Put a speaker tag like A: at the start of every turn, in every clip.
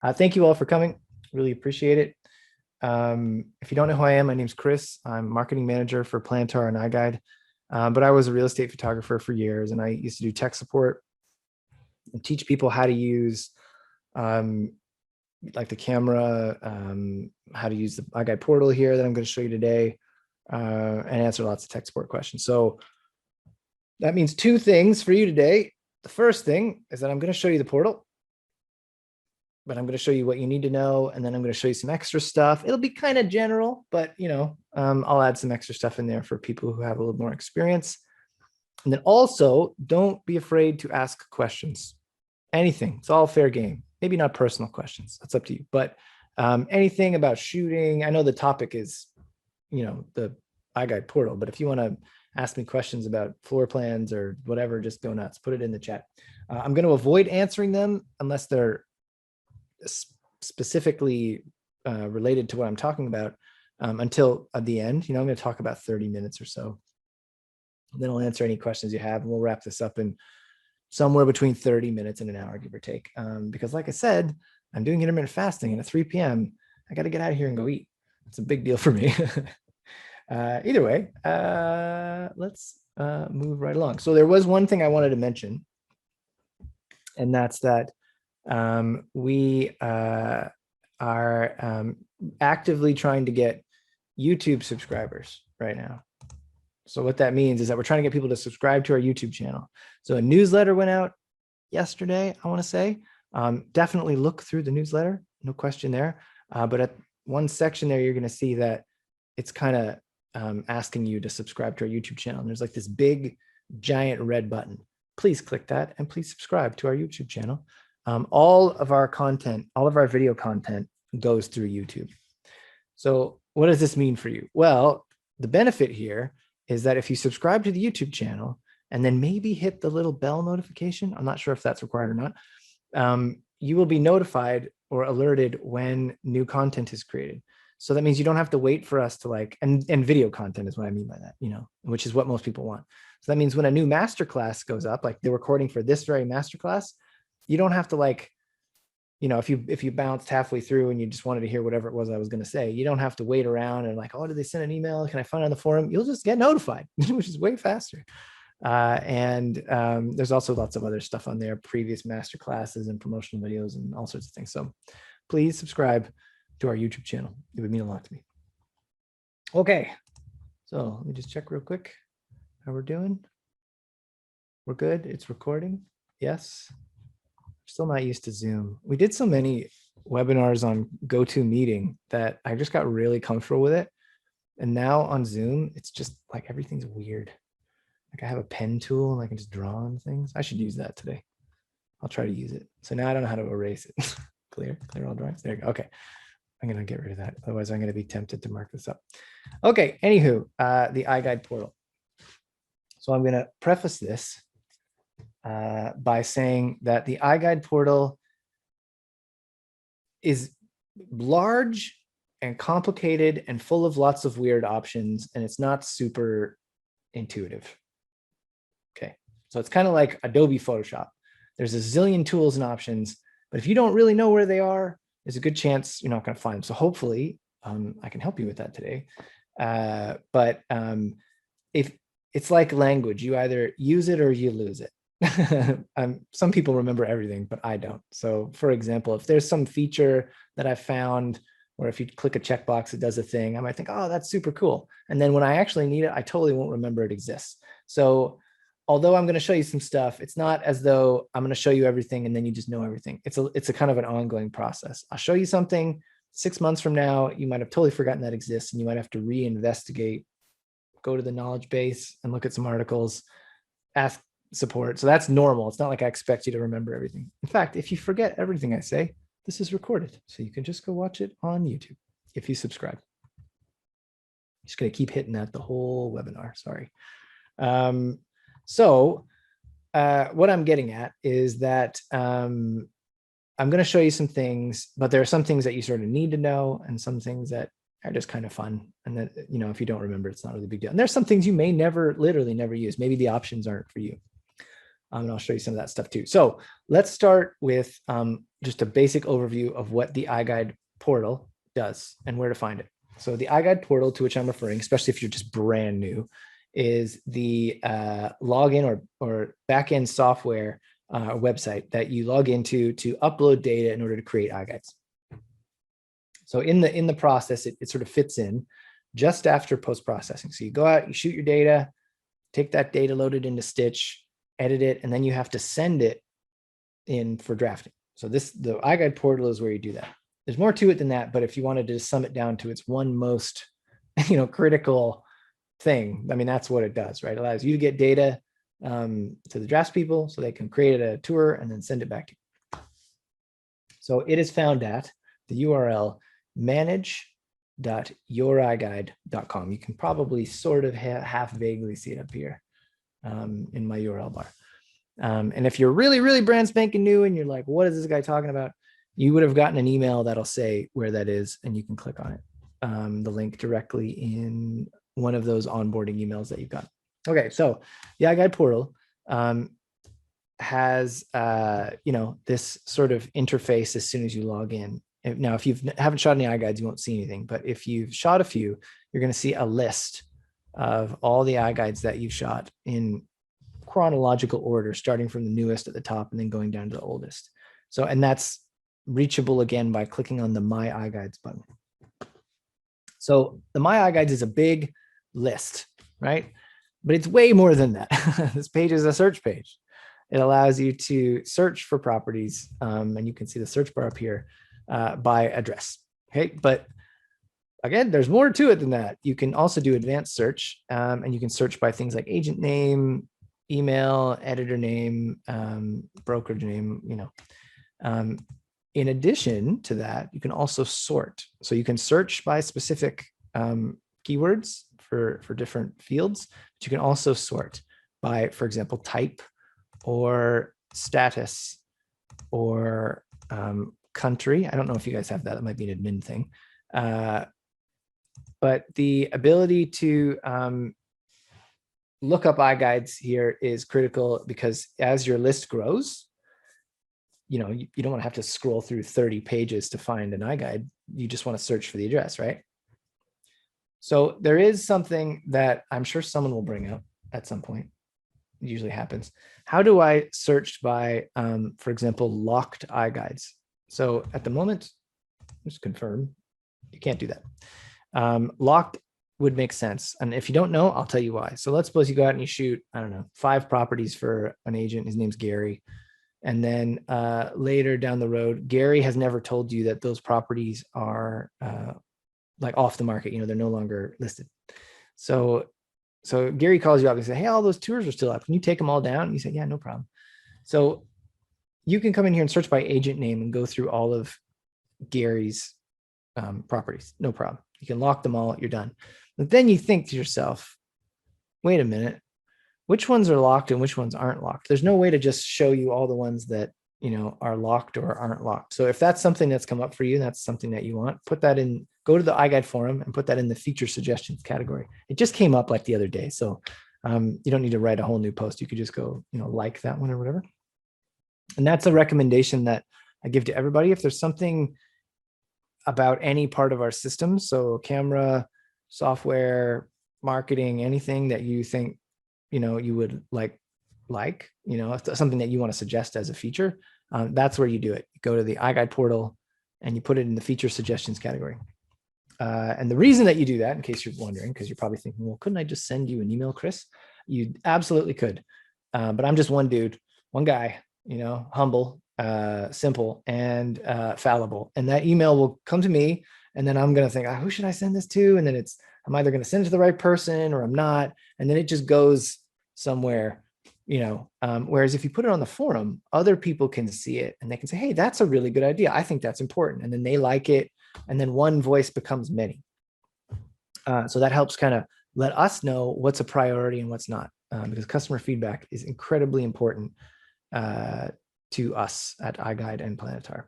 A: Thank you all for coming. Really appreciate it. If you don't know who I am, my name's Chris. I'm marketing manager for Plantar and Iguide, but I was a real estate photographer for years, and I used to do tech support and teach people how to use like the camera, how to use the Iguide portal here that I'm going to show you today, and answer lots of tech support questions. So that means two things for you today. The first thing is that I'm going to show you the portal, but I'm going to show you what you need to know. And then I'm going to show you some extra stuff. It'll be kind of general, but I'll add some extra stuff in there for people who have a little more experience. And then also don't be afraid to ask questions. Anything, it's all fair game. Maybe not personal questions, that's up to you, but anything about shooting. I know the topic is, the Iguide portal, but if you want to ask me questions about floor plans or whatever, just go nuts, put it in the chat. I'm going to avoid answering them unless they're specifically related to what I'm talking about until at the end. I'm going to talk about 30 minutes or so. And then I'll answer any questions you have, and we'll wrap this up in somewhere between 30 minutes and an hour, give or take. Because like I said, I'm doing intermittent fasting, and at 3 p.m., I got to get out of here and go eat. It's a big deal for me. Either way, let's move right along. So there was one thing I wanted to mention, and that's that we are actively trying to get YouTube subscribers right now. So what that means is that we're trying to get people to subscribe to our YouTube channel. So a newsletter went out yesterday, I want to say. Definitely look through the newsletter, no question there. But at one section there, you're going to see that it's kind of asking you to subscribe to our YouTube channel. And there's like this big, giant red button. Please click that and please subscribe to our YouTube channel. All of our content, all of our video content goes through YouTube. So what does this mean for you? Well, the benefit here is that if you subscribe to the YouTube channel and then maybe hit the little bell notification, I'm not sure if that's required or not, you will be notified or alerted when new content is created. So that means you don't have to wait for us to and video content is what I mean by that, which is what most people want. So that means when a new masterclass goes up, like the recording for this very masterclass, you don't have to if you bounced halfway through and you just wanted to hear whatever it was I was going to say, you don't have to wait around and oh, did they send an email? Can I find it on the forum? You'll just get notified, which is way faster. And there's also lots of other stuff on there, previous master classes and promotional videos and all sorts of things. So please subscribe to our YouTube channel. It would mean a lot to me. Okay, so let me just check real quick how we're doing. We're good. It's recording. Yes. Still not used to Zoom. We did so many webinars on GoToMeeting that I just got really comfortable with it. And now on Zoom, it's just like everything's weird. Like I have a pen tool and I can just draw on things. I should use that today. I'll try to use it. So now I don't know how to erase it. Clear all drawings. There you go. Okay. I'm going to get rid of that. Otherwise, I'm going to be tempted to mark this up. Okay. Anywho, the Iguide portal. So I'm going to preface this by saying that the Iguide portal is large and complicated and full of lots of weird options, and it's not super intuitive. Okay, so it's kind of like Adobe Photoshop. There's a zillion tools and options, but if you don't really know where they are, there's a good chance you're not going to find them. So hopefully I can help you with that today. But if it's like language, you either use it or you lose it. Some people remember everything, but I don't. So for example, if there's some feature that I found, or if you click a checkbox, it does a thing, I might think, oh, that's super cool. And then when I actually need it, I totally won't remember it exists. So although I'm going to show you some stuff, it's not as though I'm going to show you everything and then you just know everything. It's a kind of an ongoing process. I'll show you something 6 months from now, you might have totally forgotten that exists, and you might have to reinvestigate, go to the knowledge base and look at some articles, ask support. So that's normal. It's not like I expect you to remember everything. In fact, if you forget everything I say, this is recorded. So you can just go watch it on YouTube if you subscribe. I'm just going to keep hitting that the whole webinar. Sorry. What I'm getting at is that I'm going to show you some things, but there are some things that you sort of need to know and some things that are just kind of fun. And that, if you don't remember, it's not really a big deal. And there's some things you may literally never use. Maybe the options aren't for you. And I'll show you some of that stuff too. So let's start with just a basic overview of what the Iguide portal does and where to find it. So the Iguide portal to which I'm referring, especially if you're just brand new, is the login or backend software website that you log into to upload data in order to create iGuides. So in the process, it sort of fits in just after post-processing. So you go out, you shoot your data, take that data, load it into Stitch, edit it, and then you have to send it in for drafting. So the Iguide portal is where you do that. There's more to it than that, but if you wanted to sum it down to its one most, critical thing, I mean, that's what it does, right? It allows you to get data to the draftspeople so they can create a tour and then send it back to you. So it is found at the URL manage.youriguide.com. You can probably sort of half vaguely see it up here in my URL bar. And if you're really, really brand spanking new and you're like, what is this guy talking about? You would have gotten an email that'll say where that is, and you can click on it. The link directly in one of those onboarding emails that you've got. Okay, so the iGuide portal has this sort of interface as soon as you log in. Now, if you haven't shot any iGuides, you won't see anything. But if you've shot a few, you're going to see a list of all the iGuides that you've shot in chronological order, starting from the newest at the top and then going down to the oldest. So, and that's reachable again by clicking on the My iGuides button. So the My iGuides is a big list, right? But it's way more than that. This page is a search page. It allows you to search for properties, and you can see the search bar up here by address. Okay, but again, there's more to it than that. You can also do advanced search, and you can search by things like agent name, email, editor name, brokerage name, in addition to that, you can also sort. So you can search by specific keywords for different fields, but you can also sort by, for example, type or status or country. I don't know if you guys have that. That might be an admin thing. But the ability to look up iGuides here is critical because as your list grows, you don't want to have to scroll through 30 pages to find an iGuide. You just want to search for the address, right? So there is something that I'm sure someone will bring up at some point. It usually happens. How do I search by, for example, locked iGuides? So at the moment, just confirm, you can't do that. Locked would make sense. And if you don't know, I'll tell you why. So let's suppose you go out and you shoot, 5 properties for an agent. His name's Gary. And then later down the road, Gary has never told you that those properties are like off the market. They're no longer listed. So Gary calls you up and says, hey, all those tours are still up. Can you take them all down? And you say, yeah, no problem. So you can come in here and search by agent name and go through all of Gary's properties. No problem. You can lock them all. You're done. But then you think to yourself, wait a minute. Which ones are locked and which ones aren't locked? There's no way to just show you all the ones that, are locked or aren't locked. So if that's something that's come up for you, that's something that you want, put that in, go to the iGuide forum and put that in the feature suggestions category. It just came up like the other day. So you don't need to write a whole new post. You could just go, like that one or whatever. And that's a recommendation that I give to everybody. If there's something about any part of our system, so camera, software, marketing, anything that you think, you would like, if that's something that you want to suggest as a feature, that's where you do it. You go to the iGuide portal and you put it in the feature suggestions category. And the reason that you do that, in case you're wondering, because you're probably thinking, well, couldn't I just send you an email, Chris? You absolutely could. But I'm just one dude, one guy, humble, simple, and fallible. And that email will come to me, and then I'm going to think, who should I send this to? And then I'm either going to send it to the right person or I'm not. And then it just goes somewhere, whereas if you put it on the forum, other people can see it and they can say, hey, that's a really good idea. I think that's important. And then they like it. And then one voice becomes many. So that helps kind of let us know what's a priority and what's not, because customer feedback is incredibly important to us at iGuide and Planetar.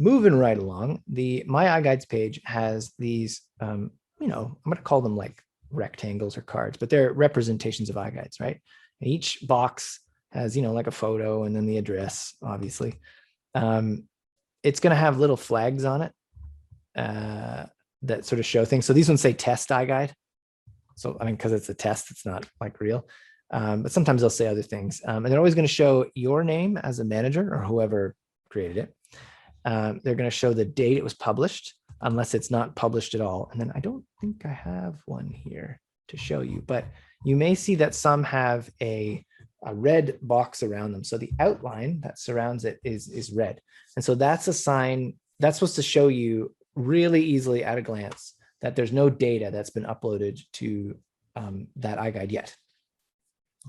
A: Moving right along, the My iGuides page has these, I'm going to call them like rectangles or cards, but they're representations of iGuides, right? And each box has, like a photo and then the address, obviously. It's going to have little flags on it that sort of show things. So these ones say test iGuide. So, I mean, because it's a test, it's not like real. But sometimes they'll say other things. And they're always going to show your name as a manager or whoever created it. They're going to show the date it was published, unless it's not published at all. And then I don't think I have one here to show you, but you may see that some have a red box around them. So the outline that surrounds it is red. And so that's a sign that's supposed to show you really easily at a glance that there's no data that's been uploaded to that iGuide yet.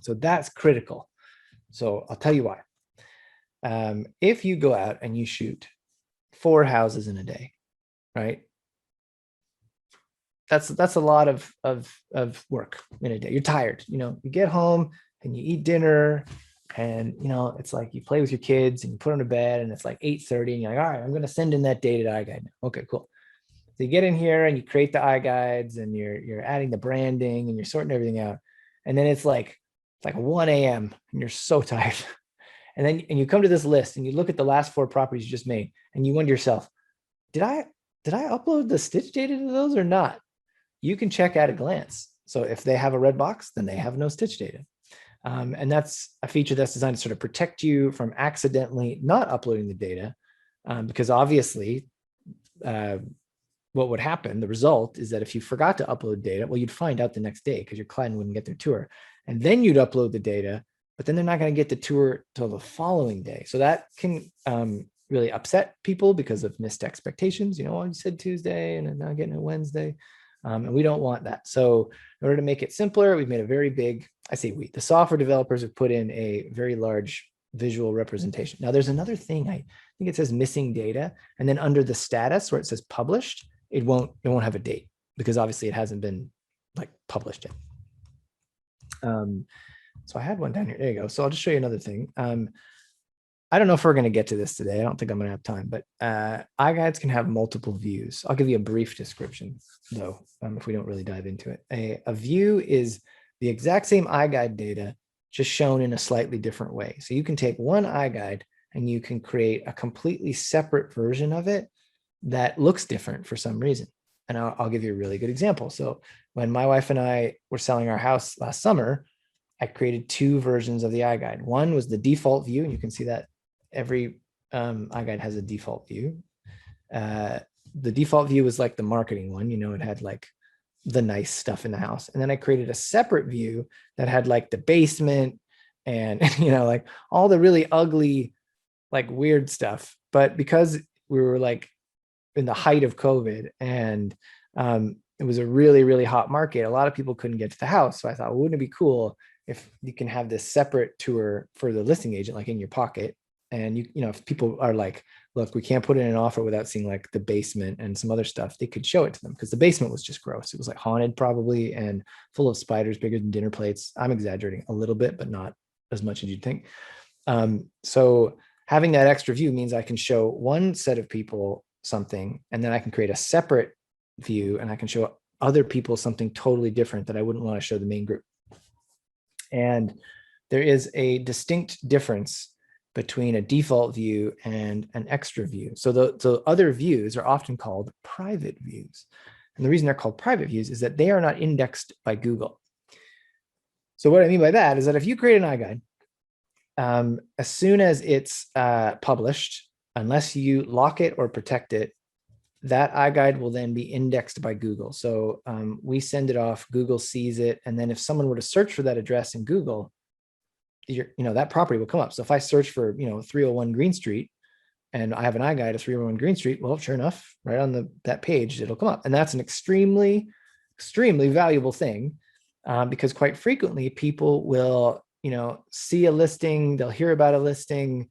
A: So that's critical. So I'll tell you why. If you go out and you shoot 4 houses in a day, right? That's a lot of work in a day. You're tired, you get home and you eat dinner, and it's like you play with your kids and you put them to bed, and it's like 8:30, and you're like, all right, I'm going to send in that data to iGuide now. Okay, cool. So you get in here and you create the iGuides, and you're adding the branding and you're sorting everything out, and then it's like 1 a.m. and you're so tired. And you come to this list and you look at the last 4 properties you just made, and you wonder yourself, did I upload the stitch data to those or not? You can check at a glance. So if they have a red box, then they have no stitch data. And that's a feature that's designed to sort of protect you from accidentally not uploading the data, because obviously what would happen, the result is that if you forgot to upload data, well, you'd find out the next day because your client wouldn't get their tour. And then you'd upload the data, but then they're not going to get the tour till the following day. So that can really upset people because of missed expectations. Oh, you said Tuesday and I'm now getting it Wednesday. And we don't want that. So in order to make it simpler, we've made a very big, I say we, the software developers have put in a very large visual representation. Now there's another thing, I think it says missing data. And then under the status where it says published, it won't have a date because obviously it hasn't been published yet. So I had one down here. There you go. So I'll just show you another thing. I don't know if we're going to get to this today. I don't think I'm going to have time, but iGuides can have multiple views. I'll give you a brief description, though, if we don't really dive into it. A view is the exact same iGuide data, just shown in a slightly different way. So you can take one iGuide and you can create a completely separate version of it that looks different for some reason. And I'll give you a really good example. So when my wife and I were selling our house last summer, I created 2 versions of the iGuide. One was the default view, and you can see that every iGuide has a default view. The default view was like the marketing one, it had like the nice stuff in the house. And then I created a separate view that had like the basement and, like all the really ugly, like weird stuff. But because we were like in the height of COVID and it was a really, really hot market, a lot of people couldn't get to the house. So I thought, well, wouldn't it be cool if you can have this separate tour for the listing agent, like in your pocket? And if people are like, look, we can't put in an offer without seeing like the basement and some other stuff, they could show it to them because the basement was just gross. It was like haunted probably and full of spiders bigger than dinner plates. I'm exaggerating a little bit, but not as much as you'd think. So having that extra view means I can show one set of people something, and then I can create a separate view and I can show other people something totally different that I wouldn't want to show the main group. And there is a distinct difference between a default view and an extra view. So the other views are often called private views. And the reason they're called private views is that they are not indexed by Google. So what I mean by that is that if you create an iGuide, as soon as it's published, unless you lock it or protect it, that iGuide will then be indexed by Google. So we send it off, Google sees it, and then if someone were to search for that address in Google, that property will come up. So if I search for 301 Green Street and I have an iGuide of 301 Green Street, well, sure enough, right on that page, it'll come up. And that's an extremely, extremely valuable thing because quite frequently people will see a listing, they'll hear about a listing.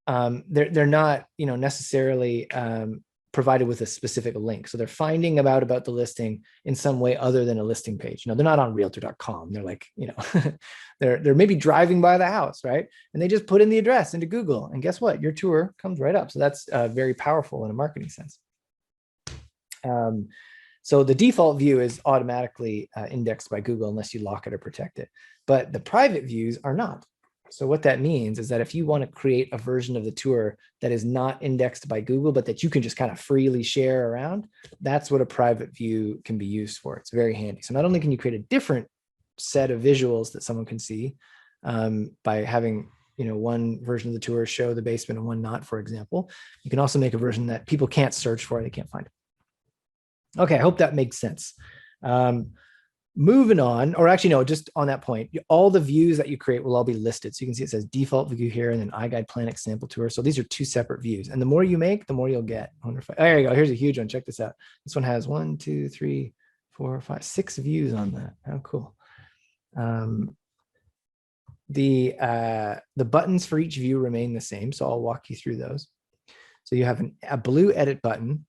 A: They're not necessarily provided with a specific link. So they're finding about the listing in some way other than a listing page. They're not on realtor.com. They're like, they're maybe driving by the house, right? And they just put in the address into Google, and guess what? Your tour comes right up. So that's very powerful in a marketing sense. So the default view is automatically indexed by Google unless you lock it or protect it. But the private views are not. So what that means is that if you want to create a version of the tour that is not indexed by Google, but that you can just kind of freely share around, that's what a private view can be used for. It's very handy. So not only can you create a different set of visuals that someone can see by having one version of the tour show the basement and one not, for example, you can also make a version that people can't search for, they can't find it. Okay, I hope that makes sense. Moving on, or actually, no, just on that point, all the views that you create will all be listed. So you can see it says default view here and then Iguide Plan Example Tour. So these are two separate views. And the more you make, the more you'll get. There you go. Here's a huge one. Check this out. This one has 1, 2, 3, 4, 5, 6 views on that. How cool. The buttons for each view remain the same. So I'll walk you through those. So you have a blue edit button,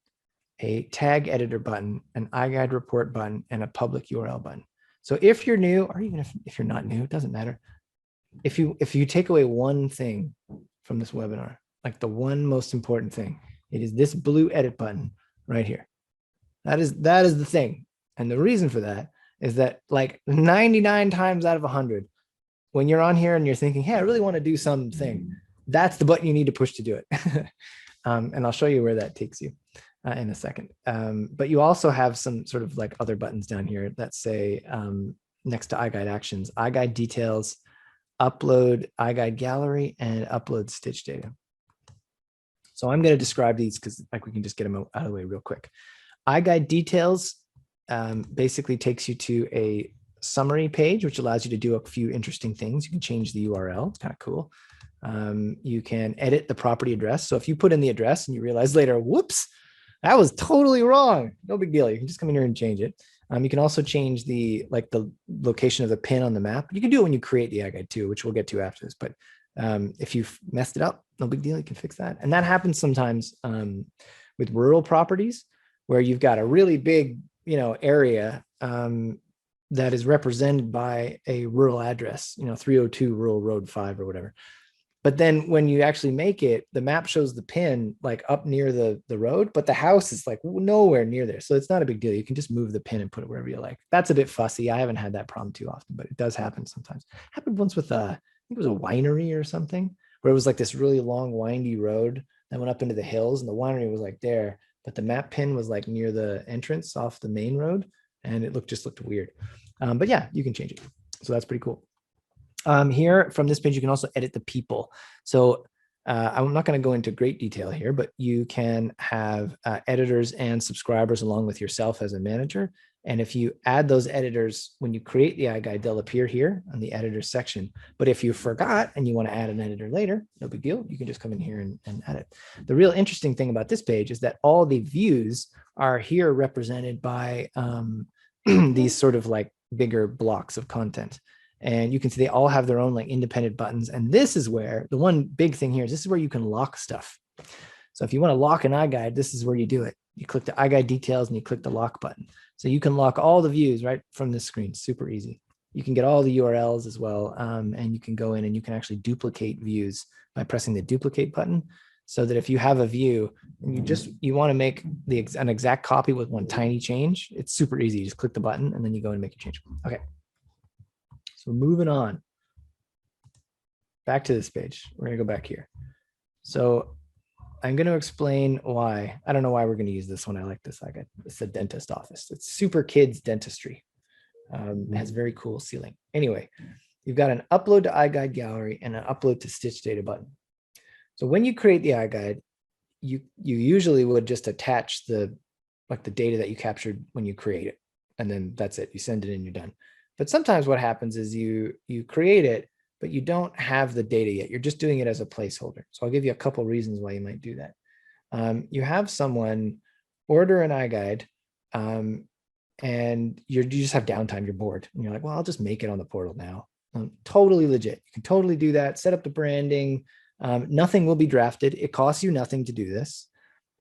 A: a tag editor button, an iGuide report button, and a public URL button. So if you're new, or even if you're not new, it doesn't matter. If you take away one thing from this webinar, like the one most important thing, it is this blue edit button right here. That is the thing. And the reason for that is that like 99 times out of 100, when you're on here and you're thinking, hey, I really want to do something, that's the button you need to push to do it. And I'll show you where that takes you in a second. But you also have some sort of like other buttons down here that say next to iGuide Actions, iGuide Details, Upload Iguide Gallery, and Upload Stitch Data. So I'm going to describe these because like we can just get them out of the way real quick. iGuide Details basically takes you to a summary page, which allows you to do a few interesting things. You can change the URL. It's kind of cool. You can edit the property address. So if you put in the address and you realize later, whoops, that was totally wrong. No big deal. You can just come in here and change it. You can also change the location of the pin on the map. You can do it when you create the iGuide too, which we'll get to after this. But if you've messed it up, no big deal. You can fix that. And that happens sometimes with rural properties where you've got a really big, area that is represented by a rural address, 302 Rural Road 5 or whatever. But then when you actually make it, the map shows the pin like up near the road, but the house is like nowhere near there. So it's not a big deal. You can just move the pin and put it wherever you like. That's a bit fussy. I haven't had that problem too often, but it does happen sometimes. It happened once with I think it was a winery or something, where it was like this really long, windy road that went up into the hills, and the winery was like there, but the map pin was like near the entrance off the main road, and it just looked weird. But yeah, you can change it. So that's pretty cool. Here from this page, you can also edit the people. So I'm not going to go into great detail here, but you can have editors and subscribers along with yourself as a manager. And if you add those editors, when you create the iGuide, they'll appear here on the editor section. But if you forgot and you want to add an editor later, no big deal. You can just come in here and add it. The real interesting thing about this page is that all the views are here represented by these sort of like bigger blocks of content. And you can see they all have their own like independent buttons. And this is where the one big thing here is this is where you can lock stuff. So if you want to lock an iGuide, this is where you do it. You click the iGuide Details and you click the lock button. So you can lock all the views right from this screen. Super easy. You can get all the URLs as well. And you can go in and you can actually duplicate views by pressing the duplicate button. So that if you have a view and you want to make an exact copy with one tiny change, it's super easy. You just click the button and then you go and make a change. Okay. So moving on, back to this page. We're going to go back here. So I'm going to explain why. I don't know why we're going to use this one. I like this. It's a dentist office. It's super kids dentistry. It has very cool ceiling. Anyway, you've got an upload to iGuide Gallery and an upload to Stitch Data button. So when you create the iGuide, you usually would just attach the data that you captured when you create it. And then that's it. You send it and you're done. But sometimes what happens is you create it, but you don't have the data yet. You're just doing it as a placeholder. So I'll give you a couple reasons why you might do that. You have someone order an iGuide and you just have downtime, you're bored. And you're like, well, I'll just make it on the portal now. Totally legit. You can totally do that. Set up the branding. Nothing will be drafted. It costs you nothing to do this.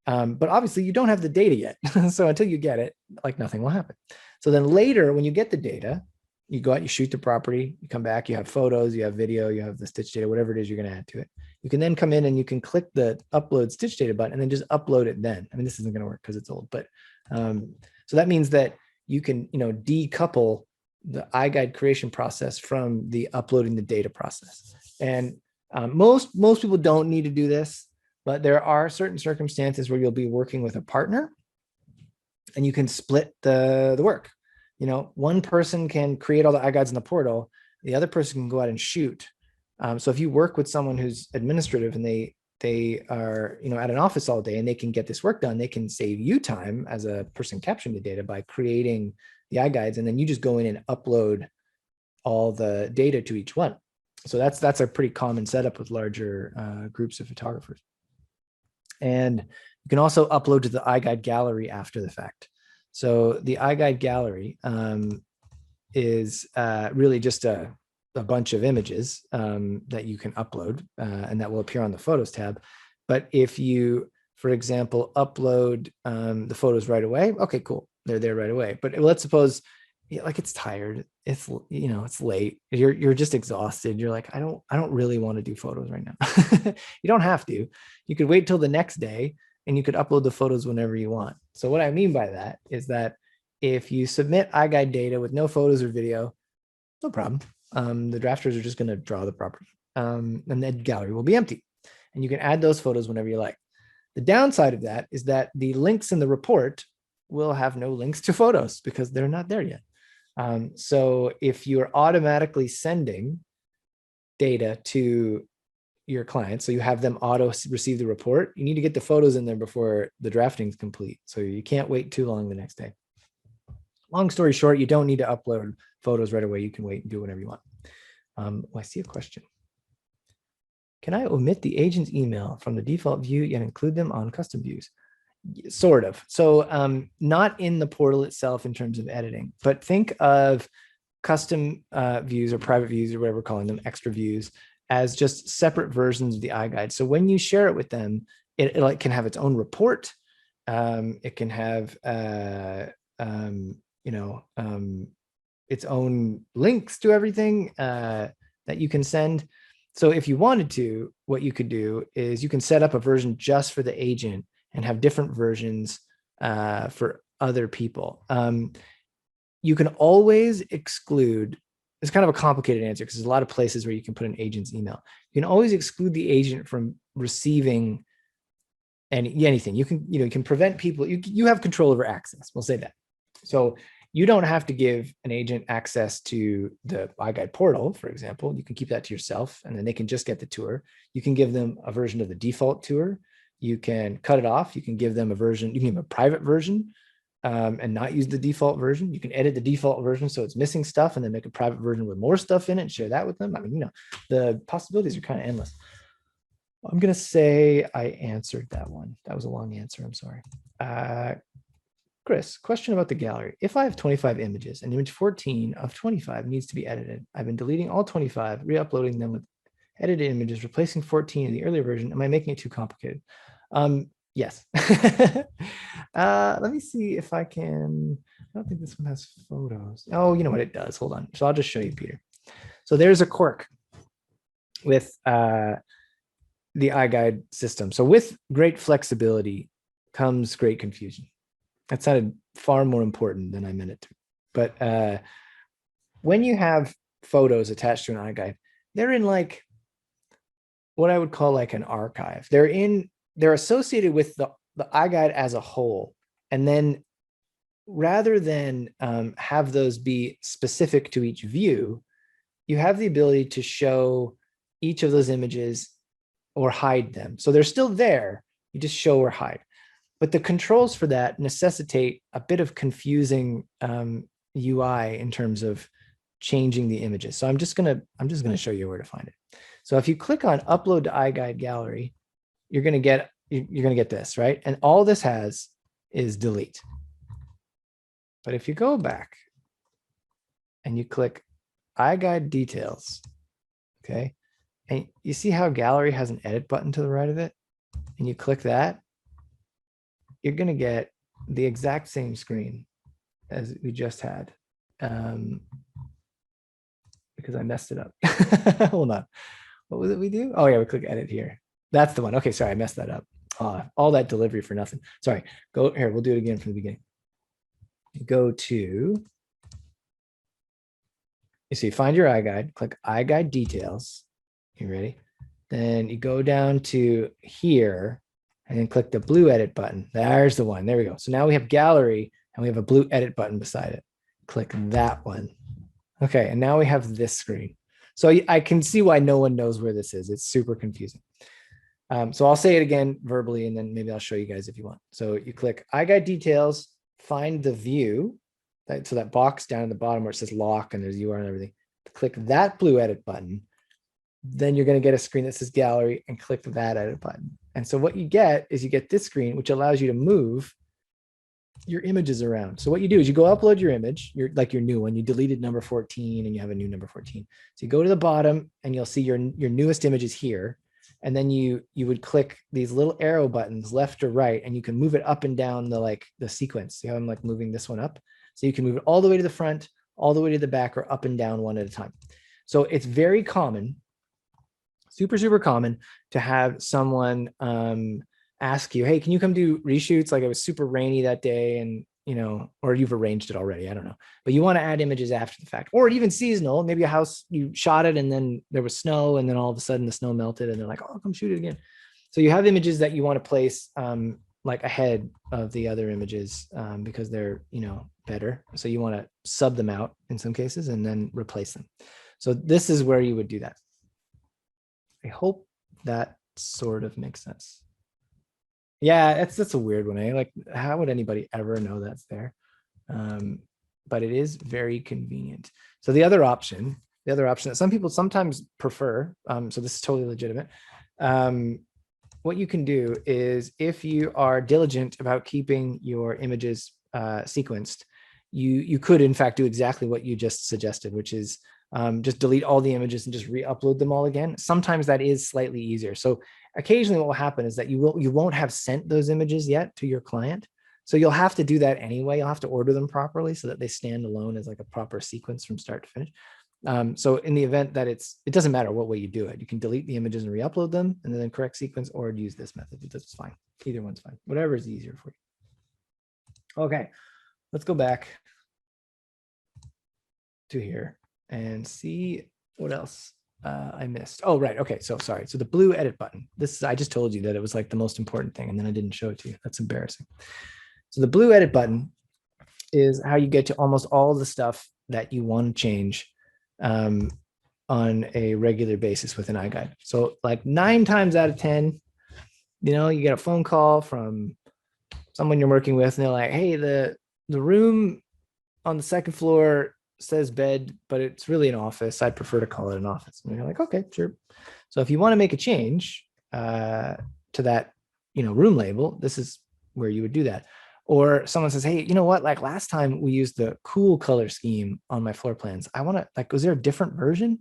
A: But obviously you don't have the data yet. So until you get it, nothing will happen. So then later when you get the data, you go out, you shoot the property, you come back, you have photos, you have video, you have the stitch data, whatever it is you're going to add to it. You can then come in and you can click the upload stitch data button and then just upload it then. I mean, this isn't going to work because it's old, but so that means that you can, decouple the iGuide creation process from the uploading the data process. And most people don't need to do this, but there are certain circumstances where you'll be working with a partner and you can split the work. You know, one person can create all the iGuides in the portal, the other person can go out and shoot. So if you work with someone who's administrative and they are, you know, at an office all day and they can get this work done, they can save you time as a person capturing the data by creating the iGuides, and then you just go in and upload all the data to each one. So that's a pretty common setup with larger groups of photographers. And you can also upload to the Iguide Gallery after the fact. So the Iguide Gallery is really just a bunch of images that you can upload and that will appear on the Photos tab. But if you, for example, upload the photos right away, okay, cool, they're there right away. But let's suppose, like, it's tired, it's, you know, it's late, you're just exhausted, you're like, I don't really want to do photos right now. You don't have to. You could wait till the next day and you could upload the photos whenever you want. So what I mean by that is that if you submit iGuide data with no photos or video, no problem. The drafters are just going to draw the property, and the gallery will be empty, and you can add those photos whenever you like. The downside of that is that the links in the report will have no links to photos because they're not there yet. So if you're automatically sending data to your clients, so you have them auto receive the report, you need to get the photos in there before the drafting is complete. So you can't wait too long the next day. Long story short, you don't need to upload photos right away. You can wait and do whatever you want. I see a question. Can I omit the agent's email from the default view and include them on custom views? Sort of. So not in the portal itself in terms of editing, but think of custom views or private views or whatever we're calling them, extra views, as just separate versions of the iGuide. So when you share it with them, it can have its own report. It can have its own links to everything that you can send. So if you wanted to, what you could do is you can set up a version just for the agent and have different versions for other people. You can always exclude, it's kind of a complicated answer because there's a lot of places where you can put an agent's email. You can always exclude the agent from receiving anything. You can prevent people, you have control over access, we'll say that. So you don't have to give an agent access to the iGuide portal, for example. You can keep that to yourself and then they can just get the tour. You can give them a version of the default tour. You can cut it off. You can give them a version, you can give them a private version and not use the default version. You can edit the default version so it's missing stuff and then make a private version with more stuff in it and share that with them. I mean, the possibilities are kind of endless. I'm going to say I answered that one. That was a long answer. I'm sorry. Chris, question about the gallery. If I have 25 images and image 14 of 25 needs to be edited, I've been deleting all 25, re-uploading them with edited images, replacing 14 in the earlier version. Am I making it too complicated? Yes. Let me see if I can. I don't think this one has photos. Oh, you know what it does. Hold on. So I'll just show you, Peter. So there's a quirk with the iGuide system. So with great flexibility comes great confusion. That sounded far more important than I meant it to. But when you have photos attached to an iGuide, they're in like what I would call like an archive. They're associated with the iGuide as a whole. And then rather than have those be specific to each view, you have the ability to show each of those images or hide them. So they're still there, you just show or hide. But the controls for that necessitate a bit of confusing UI in terms of changing the images. So I'm just gonna show you where to find it. So if you click on Upload to Iguide Gallery, you're gonna get this, right? And all this has is delete. But if you go back and you click iGuide Details, okay, and you see how Gallery has an edit button to the right of it, and you click that, you're going to get the exact same screen as we just had because I messed it up. Hold on. What was it we do? Oh yeah, we click edit here. That's the one. Okay, sorry, I messed that up. All that delivery for nothing. Sorry, go here. We'll do it again from the beginning. Go to You see, find your iGuide, click iGuide details. You ready? Then you go down to here and then click the blue edit button. There's the one. There we go. So now we have gallery and we have a blue edit button beside it. Click that one. Okay, and now we have this screen. So I can see why no one knows where this is. It's super confusing. So I'll say it again verbally, and then maybe I'll show you guys if you want. So you click iGuide details, find the view. So that box down at the bottom where it says lock and there's URL and everything. Click that blue edit button. Then you're going to get a screen that says gallery and click that edit button. And so what you get is you get this screen, which allows you to move your images around. So what you do is you go upload your image, your new one. You deleted number 14 and you have a new number 14. So you go to the bottom and you'll see your newest images here. And then you would click these little arrow buttons left or right, and you can move it up and down the sequence. See how I'm like moving this one up? So you can move it all the way to the front, all the way to the back, or up and down one at a time. So it's very common, super, super common to have someone ask you, hey, can you come do reshoots? Like it was super rainy that day and, or you've arranged it already. I don't know, but you want to add images after the fact, or even seasonal, maybe a house, you shot it and then there was snow and then all of a sudden the snow melted and they're like, oh, come shoot it again. So you have images that you want to place like ahead of the other images because they're, better. So you want to sub them out in some cases and then replace them. So this is where you would do that. I hope that sort of makes sense. Yeah, that's a weird one, eh? Like, how would anybody ever know that's there? But it is very convenient. So the other option that some people sometimes prefer, so this is totally legitimate. What you can do is if you are diligent about keeping your images sequenced, you could in fact do exactly what you just suggested, which is just delete all the images and just re-upload them all again. Sometimes that is slightly easier. So occasionally what will happen is that you won't have sent those images yet to your client. So you'll have to do that anyway. You'll have to order them properly so that they stand alone as like a proper sequence from start to finish. So in the event that it doesn't matter what way you do it, you can delete the images and re-upload them and then correct sequence, or use this method. That's fine. Either one's fine. Whatever is easier for you. Okay, let's go back to here and see what else I missed. Oh, right. Okay. So sorry. So the blue edit button, I just told you that it was like the most important thing and then I didn't show it to you. That's embarrassing. So the blue edit button is how you get to almost all the stuff that you want to change on a regular basis with an iGuide. So like 9 times out of 10, you get a phone call from someone you're working with and they're like, hey, the room on the second floor says bed, but it's really an office. I'd prefer to call it an office. And you're like, okay, sure. So if you want to make a change to that, room label, this is where you would do that. Or someone says, hey, you know what? Like last time we used the cool color scheme on my floor plans. I want to was there a different version?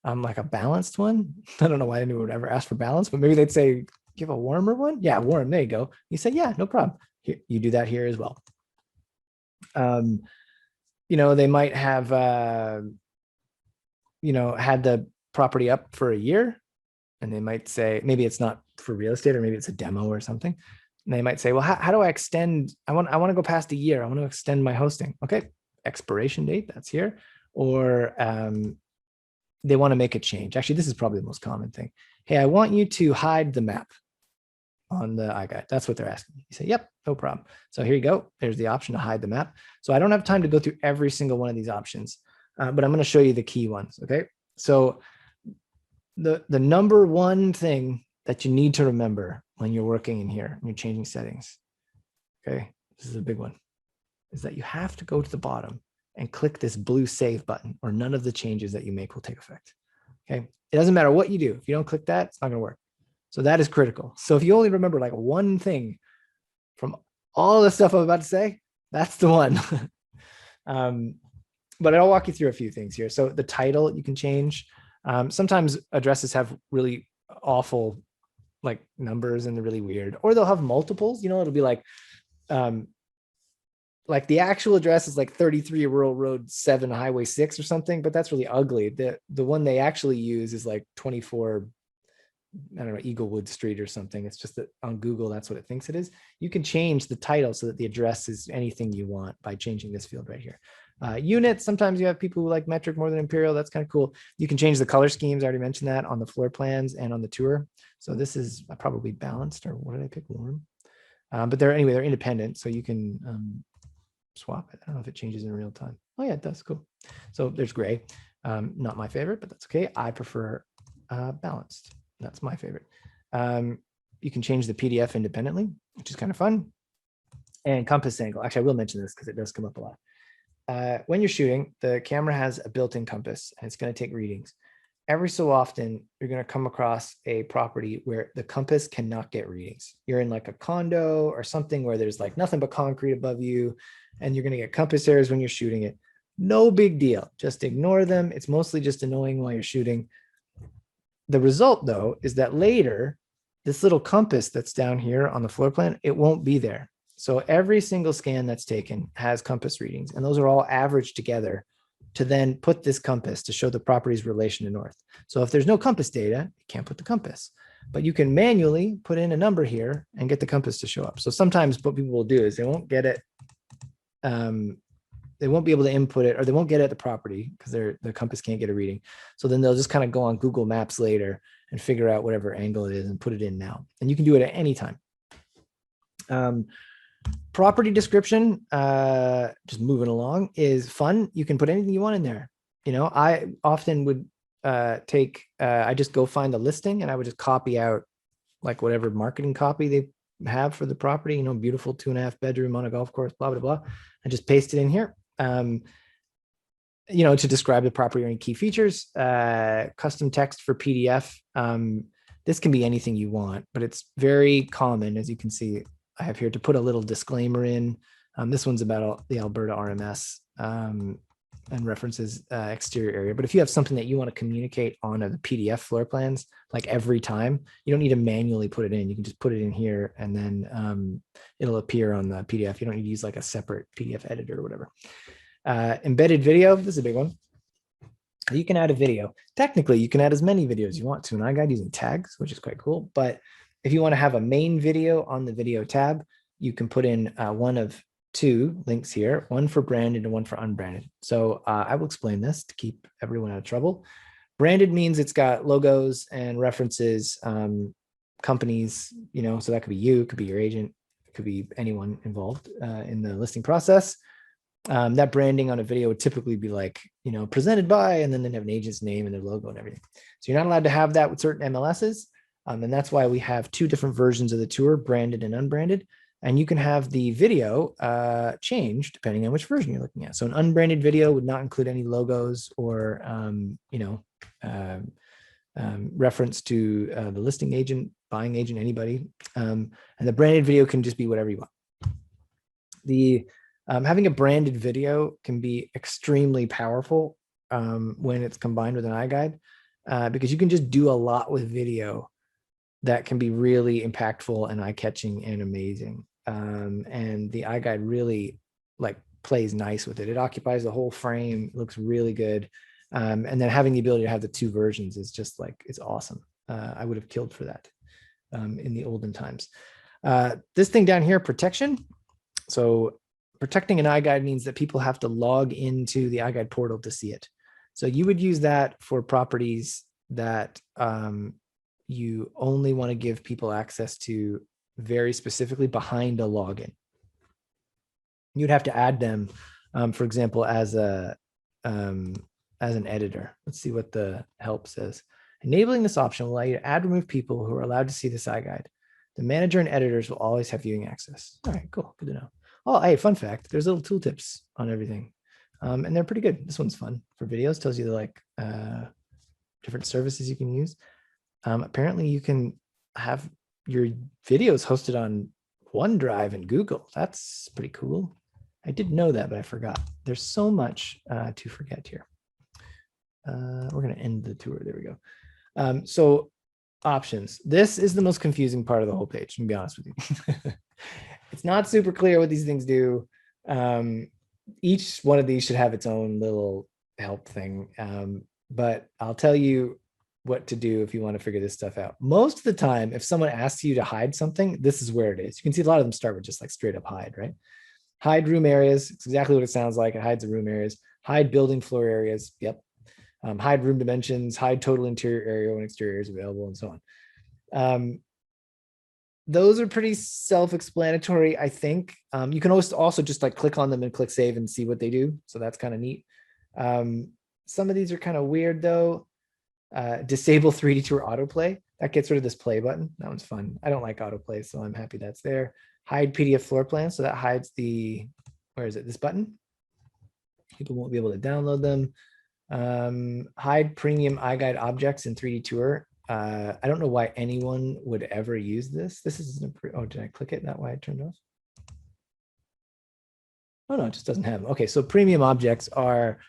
A: Like a balanced one? I don't know why anyone would ever ask for balance, but maybe they'd say, give a warmer one. Yeah, warm. There you go. You say, yeah, no problem. Here, you do that here as well. They might have, had the property up for a year and they might say, maybe it's not for real estate or maybe it's a demo or something. And they might say, well, how do I extend? I want to go past a year. I want to extend my hosting. Okay. Expiration date, that's here. Or they want to make a change. Actually, this is probably the most common thing. Hey, I want you to hide the map on the iGuide. That's what they're asking. You say, yep, no problem. So here you go. There's the option to hide the map. So I don't have time to go through every single one of these options, but I'm going to show you the key ones. Okay. So the number one thing that you need to remember when you're working in here and you're changing settings, okay, this is a big one, is that you have to go to the bottom and click this blue save button or none of the changes that you make will take effect. Okay. It doesn't matter what you do. If you don't click that, it's not going to work. So that is critical. So if you only remember like one thing from all the stuff I'm about to say, that's the one. But I'll walk you through a few things here. So the title you can change. Sometimes addresses have really awful like numbers and they're really weird, or they'll have multiples. It'll be like the actual address is like 33 Rural Road 7 Highway 6 or something, but that's really ugly. The one they actually use is like 24, I don't know, Eaglewood Street or something. It's just that on Google, that's what it thinks it is. You can change the title so that the address is anything you want by changing this field right here. Units, sometimes you have people who like metric more than imperial. That's kind of cool. You can change the color schemes. I already mentioned that on the floor plans and on the tour. So this is probably balanced, or what did I pick? Warm. But they're independent. So you can swap it. I don't know if it changes in real time. Oh yeah, it does. Cool. So there's gray. Not my favorite, but that's okay. I prefer balanced. That's my favorite. You can change the PDF independently, which is kind of fun. And compass angle. Actually, I will mention this because it does come up a lot. When you're shooting, the camera has a built-in compass and it's going to take readings. Every so often, you're going to come across a property where the compass cannot get readings. You're in like a condo or something where there's like nothing but concrete above you, and you're going to get compass errors when you're shooting it. No big deal. Just ignore them. It's mostly just annoying while you're shooting. The result, though, is that later, this little compass that's down here on the floor plan, it won't be there. So every single scan that's taken has compass readings, and those are all averaged together to then put this compass to show the property's relation to north. So if there's no compass data, you can't put the compass, but you can manually put in a number here and get the compass to show up. So sometimes what people will do is they won't get it. They won't be able to input it, or they won't get it at the property because the compass can't get a reading. So then they'll just kind of go on Google Maps later and figure out whatever angle it is and put it in now. And you can do it at any time. Property description, just moving along, is fun. You can put anything you want in there. You know, I often would I just go find the listing and I would just copy out like whatever marketing copy they have for the property, you know, beautiful 2.5 bedroom on a golf course, blah, blah, blah, and just paste it in here. You know, to describe the property or any key features, custom text for PDF. This can be anything you want, but it's very common, as you can see, I have here to put a little disclaimer in. This one's about the Alberta RMS and references exterior area. But if you have something that you want to communicate on the PDF floor plans, like every time, you don't need to manually put it in. You can just put it in here and then it'll appear on the PDF. You don't need to use like a separate PDF editor or whatever. Embedded video, this is a big one. You can add a video. Technically, you can add as many videos you want to an iGuide using tags, which is quite cool. But if you want to have a main video on the video tab, you can put in one of two links here, one for branded and one for unbranded. So I will explain this to keep everyone out of trouble. Branded means it's got logos and references, companies, you know, so that could be you, it could be your agent, it could be anyone involved in the listing process. That branding on a video would typically be like, you know, presented by, and then they have an agent's name and their logo and everything. So you're not allowed to have that with certain MLSs. And that's why we have two different versions of the tour, branded and unbranded. And you can have the video change depending on which version you're looking at. So an unbranded video would not include any logos or, you know, reference to the listing agent, buying agent, anybody. And the branded video can just be whatever you want. The having a branded video can be extremely powerful when it's combined with an iGuide, because you can just do a lot with video that can be really impactful and eye-catching and amazing. And the iGuide really like plays nice with it. It occupies the whole frame, looks really good. And then having the ability to have the two versions is just like, it's awesome. I would have killed for that in the olden times. This thing down here, protection. So protecting an iGuide means that people have to log into the iGuide portal to see it. So you would use that for properties that you only want to give people access to very specifically behind a login. You'd have to add them, for example, as an editor. Let's see what the help says. Enabling this option will allow you to add, remove people who are allowed to see this iGuide. The manager and editors will always have viewing access. All right, cool, good to know. Oh, hey, fun fact, there's little tooltips on everything. And they're pretty good. This one's fun for videos, tells you like different services you can use. Apparently you can have your videos hosted on OneDrive and Google. That's pretty cool. I did know that, but I forgot. There's so much to forget here. We're going to end the tour. There we go. So options. This is the most confusing part of the whole page, to be honest with you. It's not super clear what these things do. Each one of these should have its own little help thing. But I'll tell you what to do if you want to figure this stuff out. Most of the time, if someone asks you to hide something, this is where it is. You can see a lot of them start with just like straight up hide, right? Hide room areas. It's exactly what it sounds like. It hides the room areas. Hide building floor areas. Yep. Hide room dimensions. Hide total interior area when exterior is available, and so on. Those are pretty self-explanatory, I think. You can also just like click on them and click save and see what they do. So that's kind of neat. Some of these are kind of weird though. Disable 3D tour autoplay. That gets rid of this play button. That one's fun. I don't like autoplay, so I'm happy that's there. Hide PDF floor plan. So that hides the, where is it? This button. People won't be able to download them. Hide premium iGuide objects in 3D tour. I don't know why anyone would ever use this. This is, oh, did I click it? Not why it turned off? Oh no, it just doesn't have them. Okay, so premium objects are,